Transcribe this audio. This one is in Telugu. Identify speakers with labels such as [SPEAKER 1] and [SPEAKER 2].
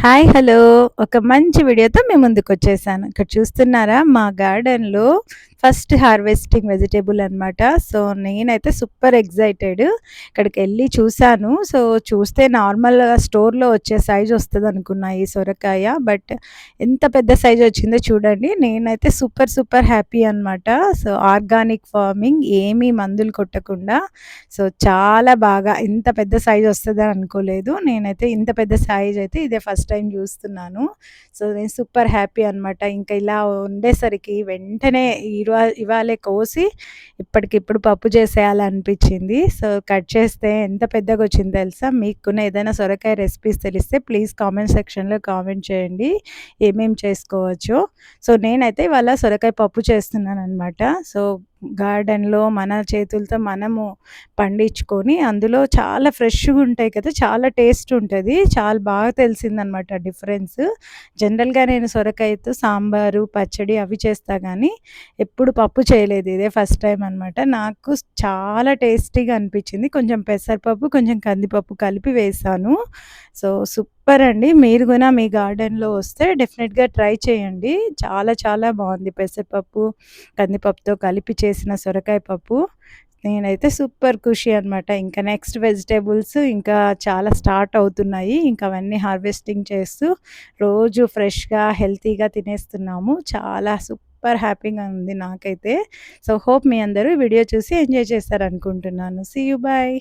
[SPEAKER 1] హాయ్! హలో! ఒక మంచి వీడియోతో మీ ముందుకొచ్చేసాను. ఇక్కడ చూస్తున్నారా మా గార్డెన్‌లో ఫస్ట్ హార్వెస్టింగ్ వెజిటబుల్ అనమాట. సో, నేనైతే సూపర్ ఎక్సైటెడ్. ఇక్కడికెళ్ళి చూసాను. సో, చూస్తే నార్మల్‌గా స్టోర్‌లో వచ్చే సైజ్ వస్తదనుకున్నా ఈ సొరకాయ. బట్ ఎంత పెద్ద సైజ్ వచ్చిందో చూడండి. నేనైతే సూపర్ హ్యాపీ అనమాట. సో, ఆర్గానిక్ ఫార్మింగ్ ఏమీ మందులు కొట్టకుండా సో, చాలా బాగా ఇంత పెద్ద సైజ్ వస్తదని అనుకోలేదు. నేనైతే ఇంత పెద్ద సైజ్ అయితే ఇదే ఫస్ట్ టైమ్ చూస్తున్నాను. సో, నేను సూపర్ హ్యాపీ అనమాట. ఇంకా ఇలా ఉండేసరికి వెంటనే ఇవాళే కోసి ఇప్పటికిప్పుడు పప్పు చేసేయాలనిపించింది. సో, కట్ చేస్తే ఎంత పెద్దగొచ్చిందో తెలుసా? మీకున్న ఏదైనా సొరకాయ రెసిపీస్ తెలిస్తే ప్లీజ్ కామెంట్ సెక్షన్‌లో కామెంట్ చేయండి. ఏమేం చేసుకోవచ్చో. సో, నేనైతే ఇవాళ సొరకాయ పప్పు చేస్తున్నాననమాట. సో, గార్డెన్‌లో మన చేతులతో మనము పండించుకొని అందులో చాలా ఫ్రెష్‌గా ఉంటాయి కదా! చాలా టేస్ట్ ఉంటది. చాలా బాగా తెలిసిందనమాట డిఫరెన్స్. జనరల్‌గా నేను సొరకాయతో సాంబారు, పచ్చడి అవి చేస్తా గానీ, ఎప్పుడు పప్పు చేయలేదు. ఇదే ఫస్ట్ టైమ్ అనమాట. నాకు చాలా టేస్టీగా అనిపించింది. కొంచెం పెసరపప్పు, కొంచెం కందిపప్పు కలిపి వేశాను. సో, సూపర్ అండి. మీరు గూనా మీ గార్డెన్‌లో వస్తే డెఫినిట్‌గా ట్రై చేయండి. చాలా బావుంది. పెసరపప్పు, కందిపప్పుతో కలిపి చేసిన సొరకాయ పప్పు. నేనైతే సూపర్ ఖుషి అనమాట. ఇంకా నెక్స్ట్ వెజిటబుల్స్ ఇంకా చాలా స్టార్ట్ అవుతున్నాయి. ఇంకా అవన్నీ హార్వెస్టింగ్ చేస్తూ రోజు ఫ్రెష్‌గా, హెల్తీగా తినేస్తున్నాము. చాలా సూపర్ హ్యాపీగా ఉంది నాకైతే. సో, హోప్ మీ అందరూ ఈ వీడియో చూసి ఎంజాయ్ చేశారనుకుంటున్నాను. See you. బాయ్.